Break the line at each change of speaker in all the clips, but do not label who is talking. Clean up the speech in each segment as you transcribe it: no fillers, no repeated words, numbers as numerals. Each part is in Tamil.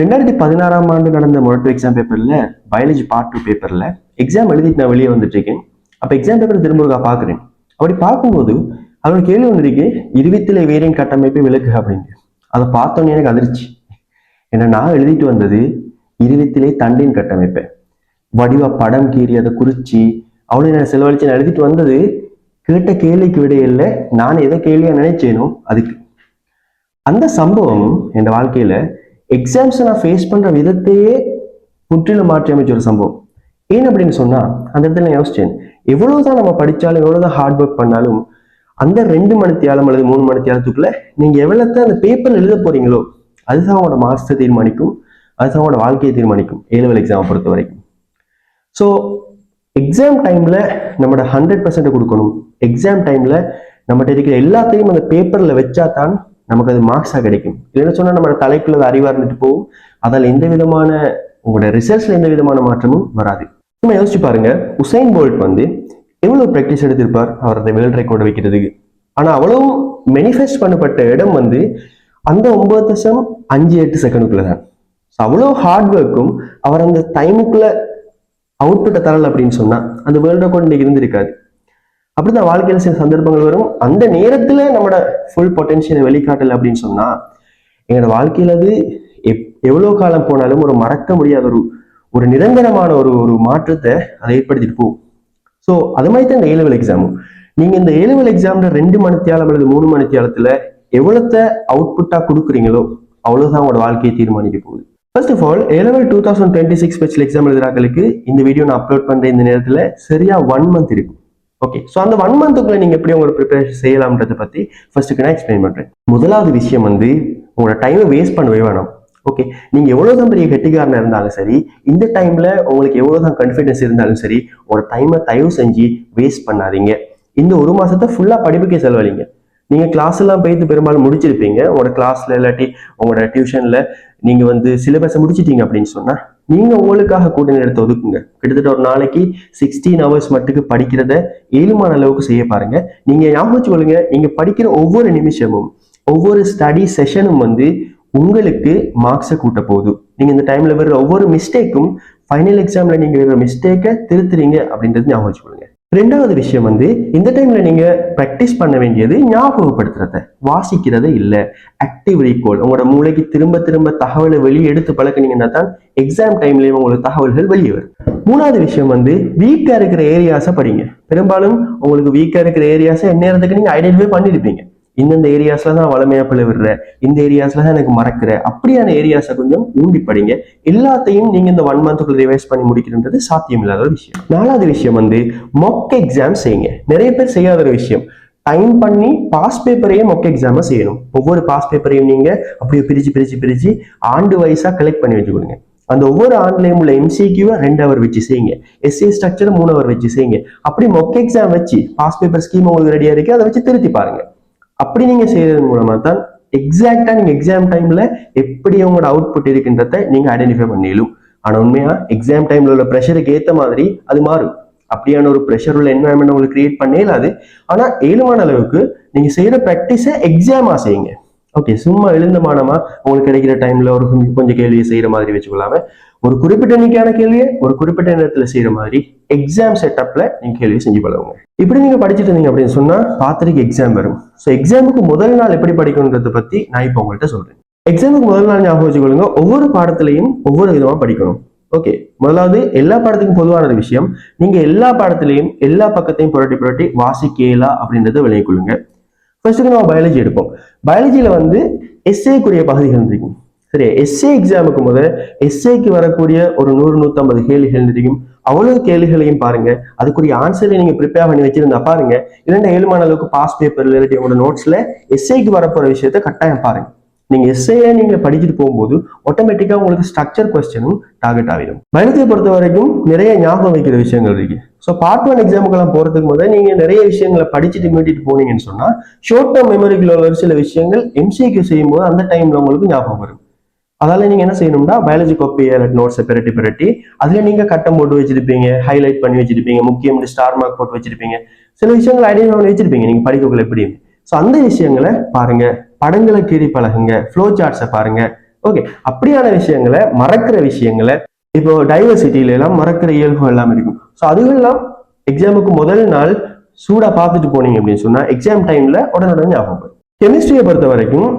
2016 ஆண்டு நடந்த மொரட்டோ எக்ஸாம் பேப்பர்ல பயாலஜி பார்ட் 2 பேப்பர்ல எக்ஸாம் எழுதிட்டு நான் வெளியே வந்துட்டு இருக்கேன். அப்ப எக்ஸாம் பேப்பர் திரும்ப பாக்குறேன். அப்படி பார்க்கும்போது அவரோட கேள்வி ஒன்று இருக்கு, இருவித்திலை வேரின் கட்டமைப்பை விளக்குக அப்படின்னு. அதை பார்த்தோன்னே எனக்கு அதிர்ச்சி. ஏன்னா நான் எழுதிட்டு வந்தது இருவித்திலை தண்டின் கட்டமைப்பை, வடிவ படம் கீறி அதை குறிச்சி அவ்வளவு நான் செலவழிச்சு நான் எழுதிட்டு வந்தது கேட்ட கேள்விக்கு விடையில்லை. நான் எதை கேள்வியா நினைச்சேனோ அதுக்கு. அந்த சம்பவம் என் வாழ்க்கையில எக்ஸாம்ஸ் நான் ஃபேஸ் பண்ற விதத்தையே முற்றிலும் மாற்றி அமைச்ச ஒரு சம்பவம். ஏன் அப்படின்னு சொன்னா, அந்த இடத்துல நான் யோசிச்சேன், எவ்வளவுதான் நம்ம படிச்சாலும் எவ்வளவுதான் ஹார்ட் ஒர்க் பண்ணாலும் அந்த 2 மணித்தியாலம் அல்லது 3 மணித்தியாலத்துக்குள்ள நீங்க எவ்வளவுதான் அந்த பேப்பர்ல எழுத போறீங்களோ அதுதான் உங்களோட மார்க்ஸை தீர்மானிக்கும், அதுதான் உங்களோட வாழ்க்கையை தீர்மானிக்கும், A-level எக்ஸாமை பொறுத்த வரைக்கும். ஸோ எக்ஸாம் டைம்ல நம்மளோட 100% கொடுக்கணும். எக்ஸாம் டைம்ல நம்மகிட்ட இருக்கிற எல்லாத்தையும் அந்த பேப்பர்ல வச்சா தான் நமக்கு அது மார்க்ஸா கிடைக்கும். இல்லைன்னு சொன்னா நம்ம தலைக்குள்ள அறிவா இருந்துட்டு போகும். அதில் எந்த விதமான உங்களோட ரிசல்ட்ஸ்ல எந்த விதமான மாற்றமும் வராது. நம்ம யோசிச்சு பாருங்க, உசைன் போல்ட் வந்து எவ்வளவு பிராக்டிஸ் எடுத்திருப்பார் அவரது வேர்ல்ட் ரெக்கார்டு வைக்கிறதுக்கு. ஆனா அவ்வளவு மேனிஃபெஸ்ட் பண்ணப்பட்ட இடம் வந்து அந்த 9.58 செகண்டுக்குள்ள தான். அவ்வளவு ஹார்ட் ஒர்க்கும் அவர் அந்த டைமுக்குள்ள அவுட்புட்டை தரல அப்படின்னு சொன்னா அந்த வேர்ல்ட் ரெக்கார்டு இன்னைக்கு இருந்திருக்காது. அப்படிதான் வாழ்க்கையில சில சந்தர்ப்பங்கள் வரும், அந்த நேரத்துல நம்மளோட ஃபுல் பொட்டன்ஷியலை வெளிக்காட்டல அப்படின்னு சொன்னா எங்களோட வாழ்க்கையில அது எவ்வளவு காலம் போனாலும் ஒரு மறக்க முடியாத ஒரு நிரந்தரமான ஒரு மாற்றத்தை அதை ஏற்படுத்திட்டு போகும். ஸோ அது மாதிரி தான் இந்த A-level எக்ஸாமும். நீங்க இந்த A-level எக்ஸாம்ல 2 மணித்தியாலம் அல்லது 3 மணித்தியாலத்துல எவ்வளத்த அவுட்புட்டா கொடுக்குறீங்களோ அவ்வளவுதான் உங்களோட வாழ்க்கையை தீர்மானிக்க போகுது. First of all A-level 2026 special exam எழுதுறாங்களுக்கு இந்த வீடியோ நான் அப்லோட் பண்ற இந்த நேரத்துல சரியா 1 மந்த் இருக்கும். ஓகே, ஸோ அந்த 1 மந்த்துக்குள்ள நீங்க எப்படி உங்களோட ப்ரிப்பரேஷன் செய்யலாம்ன்றதை பத்தி ஃபர்ஸ்ட்டுக்கு நான் எக்ஸ்பிளைன் பண்றேன். முதலாவது விஷயம் வந்து உங்களோட டைமை வேஸ்ட் பண்ணவே வேணாம். ஓகே, நீங்க எவ்வளவுதான் பெரிய கெட்டிக்காரனா இருந்தாலும் சரி, இந்த டைம்ல உங்களுக்கு எவ்வளவுதான் கான்ஃபிடன்ஸ் இருந்தாலும் சரி, உங்களோட டைமை தயவு செஞ்சு வேஸ்ட் பண்ணாதீங்க. இந்த 1 மாசத்தை ஃபுல்லா படிப்புக்கே செலவழிங்க. நீங்க கிளாஸ் எல்லாம் போயிட்டு பெரும்பாலும் முடிச்சிருப்பீங்க. உங்களோட கிளாஸ்ல இல்லாட்டி உங்களோட டியூஷன்ல நீங்க வந்து சிலபஸை முடிச்சிட்டீங்க அப்படின்னு சொன்னா நீங்க உங்களுக்காக கூட நேரத்தை ஒதுக்குங்க. கிட்டத்தட்ட ஒரு நாளைக்கு 16 hours மட்டுக்கு படிக்கிறத 7 அளவுக்கு செய்ய பாருங்க. நீங்க ஞாபகம் வச்சுக்கொள்ளுங்க, நீங்க படிக்கிற ஒவ்வொரு நிமிஷமும் ஒவ்வொரு ஸ்டடி செஷனும் வந்து உங்களுக்கு மார்க்ஸை கூட்ட போகுது. நீங்க இந்த டைம்ல வர்ற ஒவ்வொரு மிஸ்டேக்கும் ஃபைனல் எக்ஸாம்ல நீங்க வர்ற மிஸ்டேக்கை திருத்துறீங்க அப்படின்றது ஞாபகம் வச்சுக்கொள்ளுங்க. 2வது விஷயம் வந்து இந்த டைம்ல நீங்க பிராக்டிஸ் பண்ண வேண்டியது ஞாபகப்படுத்துறத, வாசிக்கிறத இல்ல, ஆக்டிவ் ரீகால். உங்களோட மூளைக்கு திரும்ப திரும்ப தகவலை வெளியே எடுத்து பழக்கினீங்கன்னா தான் எக்ஸாம் டைம்லயும் உங்களுக்கு தகவல்கள் வெளியே வரும். 3வது விஷயம் வந்து வீக்கா இருக்கிற ஏரியாஸை படிங்க. பெரும்பாலும் உங்களுக்கு வீக்கா இருக்கிற ஏரியாஸை எந்நேரத்துக்கு நீங்க ஐடென்டிஃபை பண்ணிருப்பீங்க. இந்த ஏரியாஸ்ல தான் வளமையா பிள்ளை விடுற, இந்த ஏரியாஸ்ல தான் எனக்கு மறக்கிற, அப்படியான ஏரியாஸை கொஞ்சம் ஊண்டி படிங்க. எல்லாத்தையும் நீங்க இந்த 1 மந்த்துக்குள்ள ரிவைஸ் பண்ணி முடிக்கிறது சாத்தியம் இல்லாத ஒரு விஷயம். 4வது விஷயம் வந்து மொக் எக்ஸாம் செய்யுங்க. நிறைய பேர் செய்யாத ஒரு விஷயம், டைம் பண்ணி பாஸ் பேப்பரையே மொக் எக்ஸாம செய்யணும். ஒவ்வொரு பாஸ் பேப்பரையும் நீங்க அப்படியே பிரிச்சு ஆண்டு வயசா கலெக்ட் பண்ணி வச்சுக்கொடுங்க. அந்த ஒவ்வொரு ஆன்லைன் உள்ள MCQ-வை 2 hour வச்சு செய்யுங்க, SA ஸ்ட்ரக்சர் 3 hour வச்சு செய்யுங்க. அப்படி மொக் எக்ஸாம் வச்சு பாஸ் பேப்பர் ஸ்கீம் உங்களுக்கு ரெடியா இருக்கு, அதை வச்சு திருத்தி பாருங்க. அப்படி நீங்க செய்யறது மூலமா தான் எக்ஸாக்டா நீங்க எக்ஸாம் டைம்ல எப்படி உங்களோட அவுட்புட் இருக்குன்றத நீங்க ஐடென்டிஃபை பண்ணிடலும். ஆனா உண்மையா எக்ஸாம் டைம்ல உள்ள ப்ரெஷருக்கு ஏத்த மாதிரி அது மாறும். அப்படியான ஒரு ப்ரெஷர் உள்ள என்வரன்மெண்ட் உங்களுக்கு கிரியேட் பண்ணலாது. ஆனா 7 அளவுக்கு நீங்க செய்யற ப்ராக்டிஸை எக்ஸாமா செய்யுங்க. ஓகே, சும்மா எழுந்தமானமா உங்களுக்கு கிடைக்கிற டைம்ல ஒரு கொஞ்சம் கேள்வியை செய்யற மாதிரி வச்சுக்கொள்ளாம ஒரு குறிப்பிட்ட எண்ணிக்கையான கேள்வியை ஒரு குறிப்பிட்ட நேரத்துல செய்யற மாதிரி எக்ஸாம் செட்டப்ல நீங்க கேள்வியை செஞ்சு பழகுங்க. இப்படி நீங்க படிச்சுட்டு இருந்தீங்க அப்படின்னு சொன்னா பாத்திரிக்கு எக்ஸாம் வரும். ஸோ எக்ஸாமுக்கு முதல் நாள் எப்படி படிக்கணுன்றதை பத்தி நான் இப்போ உங்கள்கிட்ட சொல்றேன். எக்ஸாமுக்கு முதல் நாள் ஞாபகம் வச்சுக்கொள்ளுங்க, ஒவ்வொரு பாடத்திலையும் ஒவ்வொரு விதமா படிக்கணும். ஓகே, முதலாவது எல்லா பாடத்துக்கும் பொதுவான விஷயம், நீங்க எல்லா பாடத்திலையும் எல்லா பக்கத்தையும் புரட்டி வாசிக்கலா அப்படின்றத விளங்கிக் கொள்ளுங்க. ஃபர்ஸ்ட்டுக்கு நம்ம பயாலஜி எடுப்போம். பயாலஜியில வந்து எஸ்ஏக்குரிய பகுதிகள் இருக்கும். சரி, எஸ்ஏ எக்ஸாமுக்கு முதல் எஸ்ஏக்கு வரக்கூடிய ஒரு 100-150 கேள்விகள் இருக்கும். அவ்வளவு கேள்விகளையும் பாருங்க, அதுக்குரிய ஆன்சரை நீங்க ப்ரிப்பேர் பண்ணி வச்சிருந்தா பாருங்க. இல்லைன்னா 7 அளவுக்கு பாஸ் பேப்பர்ல இல்லாட்டி உங்களோட நோட்ஸ்ல எஸ்ஏக்கு வரப்போற விஷயத்த கட்டாயம் பாருங்க. நீங்க எஸ்ஏ நீங்க படிச்சுட்டு போகும்போது ஆட்டோமேட்டிக்கா உங்களுக்கு ஸ்ட்ரக்சர் கொஸ்டினும் டார்கெட் ஆகிடும். பயாலஜியை பொறுத்த வரைக்கும் நிறைய ஞாபகம் வைக்கிற விஷயங்கள் இருக்கு. ஸோ பார்ட் 1 எக்ஸாமுக்கெல்லாம் போறதுக்கு முதல் நீங்க நிறைய விஷயங்களை படிச்சுட்டு மீட்டிட்டு போனீங்கன்னு சொன்னா ஷார்ட் டேர்ம் மெமரிக்குள்ள ஒரு சில விஷயங்கள் MCQ செய்யும் போது அந்த டைம்ல உங்களுக்கு ஞாபகம் வரும். அதால நீங்க என்ன செய்யணும்னா பயாலஜி காப்பியை நோட்ஸை பிரட்டி அதுல நீங்க கட்டம் போட்டு வச்சிருப்பீங்க, ஹைலைட் பண்ணி வச்சிருப்பீங்க, முக்கியம் ஸ்டார் மார்க் போட்டு வச்சிருப்பீங்க, சில விஷயங்கள் ஐடென்டிஃபை பண்ணி வச்சிருப்பீங்க நீங்க படிக்கக்குள்ள எப்படி. ஸோ அந்த விஷயங்களை பாருங்க, படங்களை கீறி பழகுங்க, ஃப்ளோ சார்ட்ஸை பாருங்க, ஓகே, அப்படியான விஷயங்களை, மறக்கிற விஷயங்களை, இப்போ டைவர்சிட்டியில எல்லாம் மறக்கிற இயல்பு எல்லாம் இருக்கும். ஸோ அதுகெல்லாம் எக்ஸாமுக்கு முதல் நாள் சூடா பார்த்துட்டு போனீங்க அப்படின்னு சொன்னா எக்ஸாம் டைம்ல உடனே ஞாபகம். கெமிஸ்ட்ரியை பொறுத்த வரைக்கும்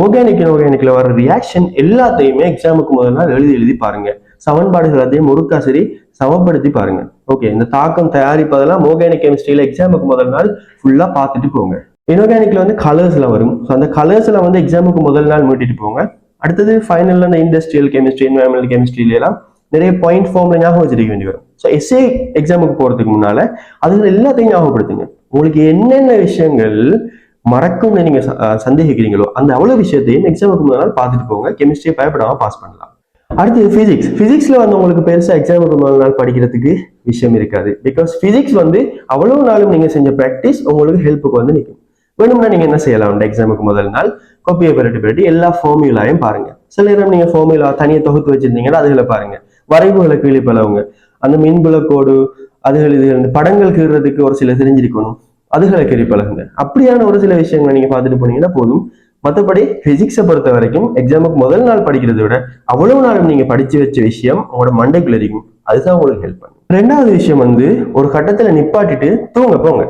ஆர்கானிக்ல வர ரியாக்ஷன் எல்லாத்தையுமே எக்ஸாமுக்கு முதல் நாள் எழுதி பாருங்க. சமன்பாடுகள் எல்லாத்தையும் ஒருக்கா சரி சமப்படுத்தி பாருங்க. ஓகே, இந்த தாக்கம் தயாரிப்பதெல்லாம் ஆர்கானிக் கெமிஸ்ட்ரியில எக்ஸாமுக்கு முதல் நாள் ஃபுல்லா பார்த்துட்டு போங்க. இன்ஆர்கானிக்ல வந்து கலர்ஸ்ல வரும். ஸோ அந்த கலர்ஸ்ல வந்து எக்ஸாமுக்கு முதல் நாள் மீட்டிட்டு போங்க. அடுத்தது ஃபைனல்ல அந்த இண்டஸ்ட்ரியல் கெமிஸ்ட்ரி, என்வரன்மெண்டல் கெமிஸ்ட்ரியில எல்லாம் நிறைய பாயிண்ட் ஃபார்ம்ல ஞாபகம் வச்சிருக்க வேண்டி வரும். ஸோ எஸ்ஏ எக்ஸாமுக்கு போறதுக்கு முன்னால அதுல எல்லாத்தையும் ஞாபகப்படுத்துங்க. உங்களுக்கு என்னென்ன விஷயங்கள் மறக்கும்னு நீங்க சந்தேகிக்கிறீங்களோ அந்த அவ்வளவு விஷயத்தையும் எக்ஸாமுக்கு முன்னாள் பார்த்துட்டு போங்க. கெமிஸ்ட்ரியை பயப்படாம பாஸ் பண்ணலாம். அடுத்து பிசிக்ஸ்ல வந்து உங்களுக்கு பெருசா எக்ஸாமுக்கு முதல் நாள் படிக்கிறதுக்கு விஷயம் இருக்காது. பிகாஸ் பிசிக்ஸ் வந்து அவ்வளவு நாளும் நீங்க செஞ்ச பிராக்டிஸ் உங்களுக்கு ஹெல்ப்புக்கு வந்து நிற்கும். வேணும்னா நீங்க என்ன செய்யலாம், எக்ஸாமுக்கு முதல் நாள் காப்பியை பெரட்டி எல்லா ஃபார்முலாவையும் பாருங்க. சில நேரம் நீங்க ஃபார்முலா தனியை தொகுத்து வச்சிருந்தீங்கன்னா அதுகளை பாருங்க. வரைவுகளை கீழே பழவுங்க. அந்த மின்புலக்கோடு அதுகள் இது படங்கள் கீறதுக்கு ஒரு சில தெரிஞ்சிருக்கணும், அதுகளை கீறி பழகுங்க. அப்படியான ஒரு சில விஷயங்களை நீங்க பார்த்துட்டு போனீங்கன்னா போதும். மற்றபடி பிசிக்ஸை பொறுத்த வரைக்கும் எக்ஸாமுக்கு முதல் நாள் படிக்கிறத விட அவ்வளவு நாளும் நீங்க படிச்சு வச்ச விஷயம் உங்களோட மண்டைக்குள்ள இருக்கும். அதுதான் உங்களுக்கு ஹெல்ப் பண்ணும். ரெண்டாவது விஷயம் வந்து ஒரு கட்டத்துல நிப்பாட்டிட்டு தூங்க போங்க.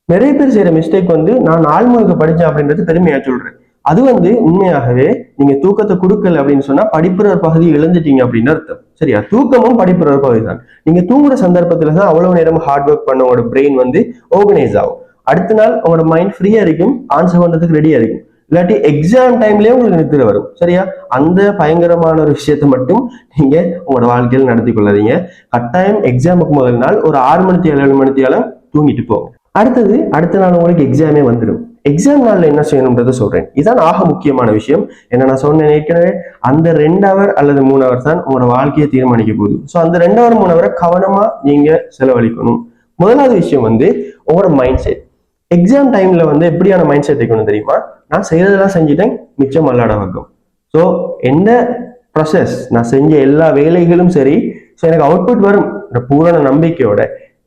நிறைய பேர் செய்யற மிஸ்டேக் வந்து நான் நாள் முழுக்க படிச்சேன் அப்படின்றது பெருமையா சொல்றேன். அது வந்து உண்மையாகவே நீங்க தூக்கத்தை கொடுக்கல அப்படின்னு சொன்னா படிப்புற ஒரு பகுதி இழந்துட்டீங்க அப்படின்னு அர்த்தம். சரியா? தூக்கமும் படிப்புற ஒரு பகுதி தான். நீங்க தூங்குற சந்தர்ப்பத்துல தான் அவ்வளவு நேரம் ஹார்ட் ஒர்க் பண்ண உங்களோட பிரெயின் வந்து ஆர்கனைஸ் ஆகும். அடுத்த நாள் உங்களோட மைண்ட் ஃப்ரீயா இருக்கும், ஆன்சர் பண்றதுக்கு ரெடியா இருக்கும். இல்லாட்டி எக்ஸாம் டைம்லயே உங்களுக்கு நித்திர வரும். சரியா? அந்த பயங்கரமான ஒரு விஷயத்த மட்டும் நீங்க உங்களோட வாழ்க்கையில் நடத்தி கொள்ளாதீங்க. கட்டாயம் எக்ஸாமுக்கு முதல் நாள் ஒரு 6 மணி 7 மணி தூங்கிட்டு போங்க. அடுத்த நாள் உங்களுக்கு எக்ஸாமே வந்துடும். எக்ஸாம் நாள்ல என்ன செய்யணும்ன்றத சொல்றேன். இதுதான் ஆக முக்கியமான விஷயம். என்ன நான் சொன்னேன் ஏற்கனவே, அந்த 2 ஹவர் அல்லது 3 ஹவர் தான் உங்களோட வாழ்க்கையை தீர்மானிக்க போகுது. ஸோ அந்த 2 ஹவர் 3 ஹவரை கவனமா நீங்க செலவழிக்கணும். முதலாவது விஷயம் வந்து உங்களோட மைண்ட் செட். எக்ஸாம் டைம்ல வந்து எப்படியான மைண்ட் செட் இருக்கணும் தெரியுமா? நான் செய்யறதெல்லாம் செஞ்சுட்டேன், மிச்சம் அல்லாட வக்கம். ஸோ என்ன ப்ராசஸ், நான் செஞ்ச எல்லா வேலைகளும் சரி, ஸோ எனக்கு அவுட்புட் வரும் பூரண நம்பிக்கையோட.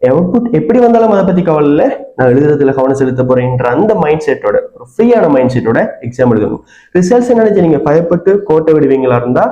அவுட்புட் எப்படி வந்தாலும் அதை பத்தி கவலை இல்லை, நான் எழுதுறதுல கவனம் செலுத்த போறேன்ற அந்த மைண்ட் செட்டோட, ஒரு ஃப்ரீயான மைண்ட் செட்டோட எக்ஸாம் எழுதணும். ரிசல்ட்ஸ் நினைச்சு நீங்க பயப்பட்டு கோட்டை விடுவீங்களா இருந்தா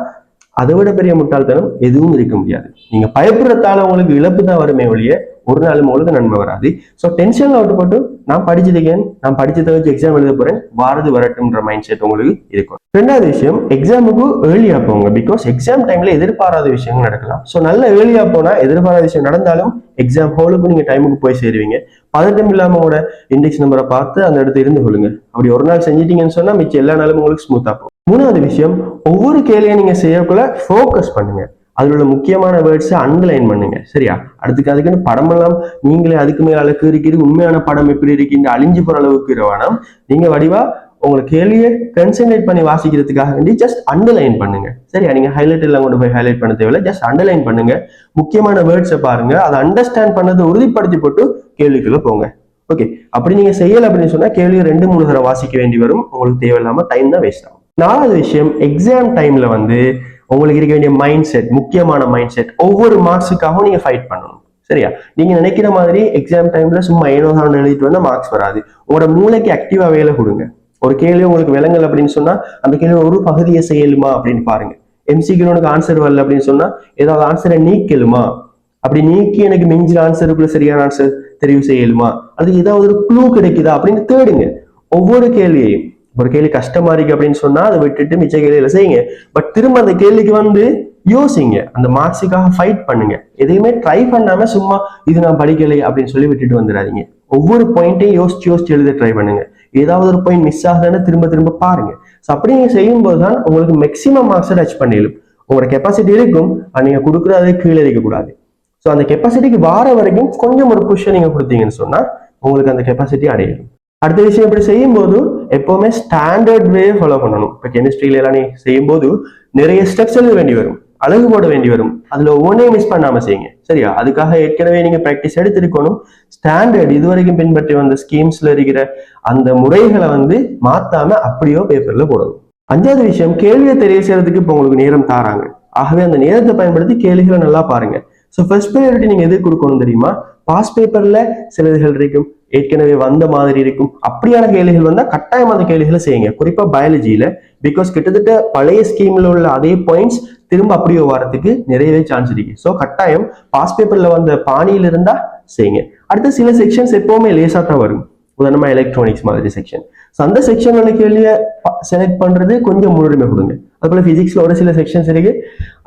அதை விட பெரிய முட்டாள்தனம் எதுவும் இருக்க முடியாது. நீங்க பயப்படுறதால உங்களுக்கு இழப்பு தான் வருமே ஒழிய ஒரு நாள் உங்களுக்கு நன்மை வராது. ஸோ டென்ஷன்ல விட்டு போட்டு நான் படிச்சிருக்கேன், நான் படிச்சதை வச்சு எக்ஸாம் எழுத போறேன், வாரது வரட்டும்ன்ற மைண்ட் செட் உங்களுக்கு இருக்கும். ரெண்டாவது விஷயம், எக்ஸாமுக்கு ஏர்லியா போங்க. பிகாஸ் எக்ஸாம் டைம்ல எதிர்பாராத விஷயங்கள் நடக்கலாம். ஸோ நல்ல ஏர்லியா போனா எதிர்பாராத விஷயம் நடந்தாலும் எக்ஸாம் ஹாலுக்கு நீங்க டைமுக்கு போய் சேருவீங்க. பதட்டம் இல்லாம உங்களோட இண்டெக்ஸ் நம்பரை பார்த்து அந்த இடத்துல இருந்து கொள்ளுங்க. அப்படி ஒரு நாள் செஞ்சிட்டீங்கன்னு சொன்னா மிச்சம் எல்லா நாளும் உங்களுக்கு ஸ்மூத்தா போகும். மூணாவது விஷயம், ஒவ்வொரு கேள்வியை நீங்க செய்யக்குள்ள ஃபோக்கஸ் பண்ணுங்க. அதில் உள்ள முக்கியமான வேர்ட்ஸை அண்டர்லைன் பண்ணுங்க. சரியா? அதுக்குன்னு படம் எல்லாம் நீங்களே அதுக்கு மேல அழகு இருக்கிறது, உண்மையான படம் எப்படி இருக்கு இந்த அழிஞ்சு போற அளவுக்கு வேணாம். நீங்க வடிவா உங்களை கேள்வியை கன்சன்ட்ரேட் பண்ணி வாசிக்கிறதுக்காக வேண்டி ஜஸ்ட் அண்டர்லைன் பண்ணுங்க. சரியா? நீங்க ஹைலைட் எல்லாம் கொண்டு போய் ஹைலைட் பண்ண தேவையில்லை, ஜஸ்ட் அண்டர்லைன் பண்ணுங்க. முக்கியமான வேர்ட்ஸை பாருங்க, அதை அண்டர்ஸ்டாண்ட் பண்ணதை உறுதிப்படுத்தி போட்டு கேள்விக்குள்ள போங்க. ஓகே, அப்படி நீங்க செய்யல அப்படின்னு சொன்னா கேள்வியை 2-3 தடவை வாசிக்க வேண்டி வரும். உங்களுக்கு தேவையில்லாம டைம் தான் வேஸ்ட் ஆகும். நாலாவது விஷயம், எக்ஸாம் டைம்ல வந்து உங்களுக்கு இருக்க வேண்டிய மைண்ட் செட், முக்கியமான மைண்ட் செட், ஒவ்வொரு மார்க்ஸுக்காகவும் நீங்க ஃபைட் பண்ணணும். சரியா? நீங்க நினைக்கிற மாதிரி எக்ஸாம் டைம்ல சும்மா ஏனோ தான் எழுதிட்டு வந்தா மார்க்ஸ் வராது. உங்களோட மூளைக்கு ஆக்டிவா வேலை கொடுங்க. ஒரு கேள்வி உங்களுக்கு விளங்கல் அப்படின்னு சொன்னா அந்த கேள்வி ஒரு பகுதியை செய்யலுமா அப்படின்னு பாருங்க. எம்சிக்கு உனக்கு ஆன்சர் வரல அப்படின்னு சொன்னா ஏதாவது ஆன்சரை நீக்கலுமா, அப்படி நீக்கி எனக்கு மிஞ்சிற ஆன்சருக்குள்ள சரியான ஆன்சர் தெரிவு செய்யலுமா, அது ஏதாவது ஒரு க்ளூ கிடைக்குதா அப்படின்னு தேடுங்க. ஒவ்வொரு கேள்வியையும், ஒரு கேள்வி கஷ்டமா இருக்கு அப்படின்னு சொன்னா அதை விட்டுட்டு மிச்ச கேள்வியில செய்யுங்க. பட் திரும்ப அந்த கேள்விக்கு வந்து யோசிங்க, அந்த மார்க்ஸுக்காக ஃபைட் பண்ணுங்க. எதையுமே ட்ரை பண்ணாம சும்மா இது நான் படிக்கலை அப்படின்னு சொல்லி விட்டுட்டு வந்துடாதீங்க. ஒவ்வொரு பாயிண்ட்டையும் யோசிச்சு எழுத ட்ரை பண்ணுங்க. ஏதாவது ஒரு பாயிண்ட் மிஸ் ஆகுதுன்னு திரும்ப பாருங்க. ஸோ அப்படி நீங்க செய்யும் போதுதான் உங்களுக்கு மேக்சிமம் மார்க்ஸை டச் பண்ணிடும். உங்களோட கெப்பாசிட்டி இருக்கும், நீங்க கொடுக்குறதே கீழே இருக்கக்கூடாது. ஸோ அந்த கெப்பாசிட்டிக்கு வார வரைக்கும் கொஞ்சம் ஒரு புஷ் நீங்க கொடுத்தீங்கன்னு சொன்னா உங்களுக்கு அந்த கெப்பாசிட்டி அடையும். அடுத்த விஷயம், இப்படி செய்யும் போது எப்பவுமே ஸ்டாண்டர்ட் வே ஃபாலோ பண்ணணும். இப்போ கெமிஸ்ட்ரியில எல்லாம் நீ செய்யும் போது நிறைய ஸ்டெப்ஸ் எழுத வேண்டி வரும், அழகு போட வேண்டி வரும். அதுல ஒவ்வொன்றே மிஸ் பண்ணாம செய்யுங்க. சரியா? அதுக்காக ஏற்கனவே நீங்க பிராக்டிஸ் எடுத்திருக்கணும். ஸ்டாண்டர்ட் இதுவரைக்கும் பின்பற்றி வந்த ஸ்கீம்ஸ்ல இருக்கிற அந்த முறைகளை வந்து மாத்தாம அப்படியோ பேப்பர்ல போடணும். அஞ்சாவது விஷயம், கேள்வியை தெரிய செய்யறதுக்கு இப்போ உங்களுக்கு நேரம் தாராங்க. ஆகவே அந்த நேரத்தை பயன்படுத்தி கேள்விகளை நல்லா பாருங்க. ஸோ ஃபர்ஸ்ட் ப்ரையாரிட்டி நீங்க எது கொடுக்கணும் தெரியுமா? பாஸ் பேப்பர்ல சிலதுகள் இருக்கும், ஏற்கனவே வந்த மாதிரி இருக்கும். அப்படியான கேள்விகள் வந்தா கட்டாயம் அந்த கேள்விகளை செய்யுங்க, குறிப்பா பயாலஜியில. பிகாஸ் கிட்டத்தட்ட பழைய ஸ்கீம்ல உள்ள அதே பாயிண்ட்ஸ் திரும்ப அப்படியே வரதுக்கு நிறையவே சான்ஸ் இருக்கு. ஸோ கட்டாயம் பாஸ் பேப்பர்ல வந்த பாணியில இருந்தா செய்யுங்க. அடுத்து சில செக்ஷன்ஸ் எப்பவுமே லேசா தான் வரும், உதாரணமா எலக்ட்ரானிக்ஸ் மாதிரி செக்ஷன். ஸோ அந்த செக்ஷனோட கேள்வியை செலக்ட் பண்றது கொஞ்சம் முன்னுரிமை கொடுங்க. அதுபோல பிசிக்ஸ்ல ஒரு சில செக்ஷன்ஸ் இருக்கு,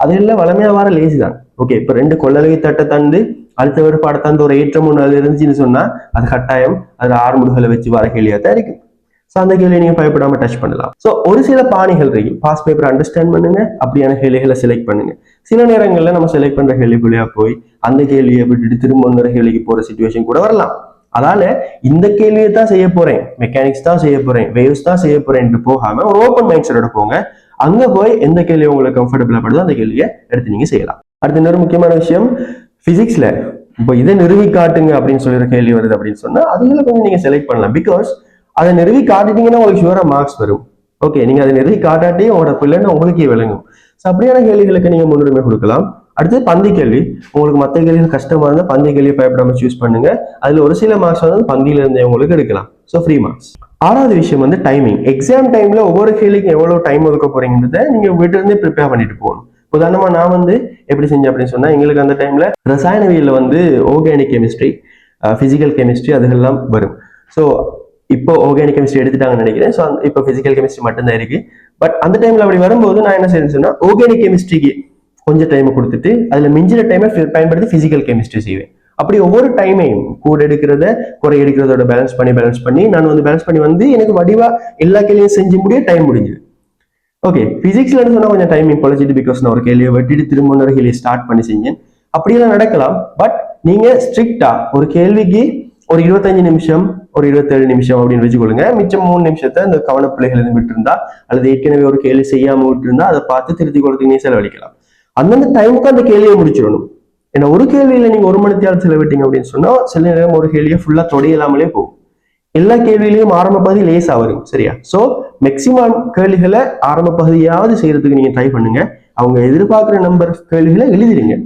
அதெல்லாம் வளமையா வர லேசி தான். ஓகே, இப்போ 2 கொள்ளளவை தட்டை தந்து அடுத்த ஒரு பாடத்தாந்து ஒரு ஏற்றம் ஒன்று அது இருந்துச்சுன்னு சொன்னா அது கட்டாயம் அது 6 முடுகளை வச்சு வர கேள்வியா தான் இருக்கு. ஸோ அந்த கேள்வியை நீங்க பயப்படாம டச் பண்ணலாம். ஸோ ஒரு சில பாணிகள் இருக்கு, பாஸ் பேப்பர் அண்டர்ஸ்டாண்ட் பண்ணுங்க, அப்படியான கேள்விகளை செலக்ட் பண்ணுங்க. சில நேரங்கள்ல நம்ம செலக்ட் பண்ற கேள்விக்குள்ளேயா போய் அந்த கேள்வியை விட்டுட்டு திரும்ப இன்னொரு கேள்விக்கு போற சிச்சுவேஷன் கூட வரலாம். அதனால இந்த கேள்வியை தான் செய்ய போறேன், மெக்கானிக்ஸ் தான் செய்ய போறேன், வேவ்ஸ் தான் செய்ய போறேன் போகாம ஒரு ஓப்பன் மைண்ட் செட்டோட போங்க. அங்க போய் எந்த கேள்வி உங்களுக்கு கம்ஃபர்டபுளா படுதோ அந்த கேள்வியை எடுத்து நீங்க செய்யலாம். அடுத்து இன்னொரு முக்கியமான விஷயம், பிசிக்ஸ்ல இப்போ இதை நிறுவி காட்டுங்க அப்படின்னு சொல்லிற கேள்வி வருது அப்படின்னு சொன்னா அதுல கொஞ்சம் நீங்க செலக்ட் பண்ணலாம். பிகாஸ் அதை நிறுவி காட்டிட்டீங்கன்னா உங்களுக்கு ஷுவரா மார்க்ஸ் வரும். ஓகே, நீங்க அதை நிறுவி காட்டாட்டி உங்களோட பிள்ளைன்னு உங்களுக்கே விளங்கும். ஸோ அப்படியான கேள்விகளுக்கு நீங்க முன்னுரிமை கொடுக்கலாம். அடுத்து பந்தி கேள்வி, உங்களுக்கு மற்ற கேள்விகள் கஷ்டமா இருந்தால் பந்தி கேள்வி பயப்படாம சூஸ் பண்ணுங்க. அதுல ஒரு சில மார்க்ஸ் வந்து பந்தியில இருந்தே உங்களுக்கு எடுக்கலாம். So free marks. 6வது விஷயம் வந்து டைமிங். எக்ஸாம் டைம்ல ஒவ்வொரு கேள்விக்கும் எவ்வளவு டைம் ஒதுக்க போறீங்கிறத நீங்க வீட்டுல இருந்தே ப்ரிப்பேர் பண்ணிட்டு போகணும். உதாரணமா நான் வந்து எப்படி செஞ்சேன் அப்படின்னு சொன்னா, எங்களுக்கு அந்த டைம்ல ரசாயனவியல்ல வந்து ஆர்கானிக் கெமிஸ்ட்ரி, பிசிக்கல் கெமிஸ்ட்ரி அதுகெல்லாம் வரும். ஸோ இப்போ ஆர்கானிக் கெமிஸ்ட்ரி எடுத்துட்டாங்கன்னு நினைக்கிறேன். ஸோ இப்போ பிசிக்கல் கெமிஸ்ட்ரி மட்டும்தான் இருக்கு. பட் அந்த டைம்ல அப்படி வரும்போது நான் என்ன செய்யணும்னு சொன்னா, ஆர்கானிக் கெமிஸ்ட்ரிக்கு கொஞ்சம் டைம் கொடுத்துட்டு அதுல மிஞ்சின டைமை பயன்படுத்தி பிசிக்கல் கெமிஸ்ட்ரி செய்வேன். அப்படி ஒவ்வொரு டைமையும் கூட எடுக்கிறத குறை எடுக்கிறதோட பேலன்ஸ் பண்ணி நான் வந்து பேலன்ஸ் பண்ணி வந்து எனக்கு வடிவா எல்லா கேள்வியும் செஞ்சு முடிய டைம் முடிஞ்சுது. ஓகே, பிசிக்ஸ்ல சொன்னா கொஞ்சம் டைமிங் பொழைச்சிட்டு, பிகாஸ் நான் ஒரு கேள்வியை வெட்டிட்டு திரும்ப ஒரு கேள்வியை ஸ்டார்ட் பண்ணி செஞ்சேன். அப்படியெல்லாம் நடக்கலாம். பட் நீங்க ஸ்ட்ரிக்டா ஒரு கேள்விக்கு ஒரு 25 நிமிஷம் ஒரு 27 நிமிஷம் அப்படின்னு வச்சுக்கொள்ளுங்க. மிச்சம் 3 நிமிஷத்தை இந்த கவனப்பிள்ளைகள் விட்டு இருந்தா அல்லது ஏற்கனவே ஒரு கேள்வி செய்யாம விட்டு இருந்தா அதை பார்த்து திருத்தி கொடுத்து நீ செலவழிக்கலாம். அந்தந்த டைமுக்கு அந்த கேள்வியை முடிச்சிடணும். ஏன்னா ஒரு கேள்வியில நீங்க 1 மணி நேரம் செலவிட்டீங்க அப்படின்னு சொன்னா சில நேரம் ஒரு கேள்வியை ஃபுல்லா தொடையலாமலே போகும். எல்லா கேள்வியிலையும் ஆரம்ப பகுதி லேசா வரும், சரியா? சோ மேக்சிமம் கேள்விகளை ஆரம்ப பகுதியாவது செய்யறதுக்கு நீங்க ட்ரை பண்ணுங்க. அவங்க எதிர்பார்க்கிற நம்பர் கேள்விகளை எழுதிடுங்க.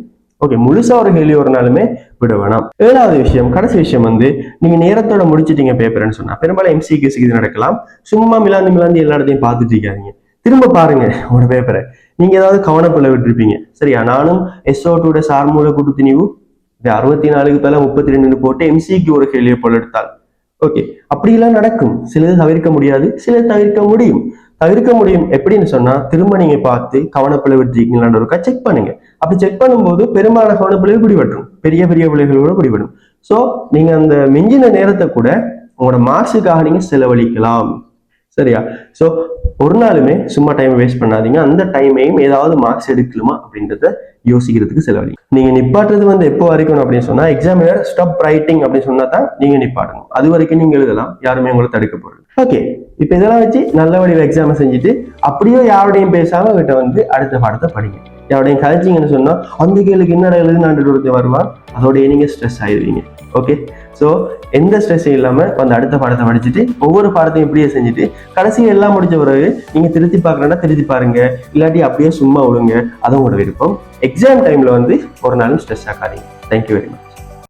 ஓகே, முழுசா ஒரு கேள்வி ஒரு நாளுமே விட வேணாம். 7வது விஷயம், கடைசி விஷயம் வந்து நீங்க நேரத்தோட முடிச்சிட்டீங்க பேப்பர்னு சொன்னா பெரும்பாலும் எம்சிக்யூஸ் இது நடக்கலாம். சும்மா மிலாந்து எல்லா இடத்தையும் பார்த்துட்டு இருக்காதீங்க. திரும்ப பாருங்க ஒரு பேப்பரை. நீங்க ஏதாவது கவனப்புள்ள விட்டுருப்பீங்க, சரியா? நானும் SO2 சார்மூல கூட்டு திணிவு 64க்கு பதிலா 32 போட்டு எம்சிக்கு ஒரு கேள்வியை போல எடுத்தால் ஓகே, அப்படியெல்லாம் நடக்கும். சிலது தவிர்க்க முடியாது, சிலது தவிர்க்க முடியும். எப்படின்னு சொன்னா திரும்ப நீங்க பார்த்து கவனப்பிள்ளை விட்டுருக்கீங்களான்னு ஒருக்கா செக் பண்ணுங்க. அப்படி செக் பண்ணும்போது பெரும்பாலான கவனப்பிள்ளைகள் பிடிபற்றும், பெரிய பிள்ளைகள் கூட பிடிபடும். ஸோ நீங்க அந்த மிஞ்சின நேரத்தை கூட உங்களோட மார்க்ஸுக்காக நீங்க செலவழிக்கலாம், சரியா? ஸோ ஒரு நாளுமே சும்மா டைம் வேஸ்ட் பண்ணாதீங்க. அந்த டைமையும் ஏதாவது மார்க்ஸ் எடுக்கலுமா அப்படின்றத யோசிக்கிறதுக்கு செலவழிங்க. நீங்க நிப்பாட்டுறது வந்து எப்போ வரைக்கும் அப்படின்னு சொன்னா, எக்ஸாமினர் ஸ்டாப் ரைட்டிங் அப்படின்னு சொன்னா தான் நீங்க நிப்பாட்டணும். அது வரைக்கும் நீங்க எழுதலாம், யாருமே உங்களை தடுக்க போறது. ஓகே, இப்ப இதெல்லாம் வச்சு நல்ல வடிவ எக்ஸாம் செஞ்சுட்டு அப்படியே யாரோடையும் பேசாம கிட்ட வந்து அடுத்த பாடத்தை படிங்க. யாரோடையும் கழிச்சிங்கன்னு சொன்னா அந்த கேளுக்கு என்னடா எழுதுனாண்டு ஒருத்தர் வருவான், அதோடய நீங்க ஸ்ட்ரெஸ் ஆயிடுவீங்க. ஓகே, ஸோ எந்த ஸ்ட்ரெஸ்ஸும் இல்லாம அந்த அடுத்த பாடத்தை படிச்சுட்டு ஒவ்வொரு பாடத்தையும் இப்படியே செஞ்சுட்டு கடைசியில் எல்லாம் முடிச்ச பிறகு நீங்க திருத்தி பார்க்கறதா திருத்தி பாருங்க, இல்லாட்டி அப்படியே சும்மா விடுங்க, அதுவும் உங்களோட விருப்பம். எக்ஸாம் டைம்ல வந்து ஒரு நாளும் ஸ்ட்ரெஸ் ஆகாதீங்க. Thank you very much.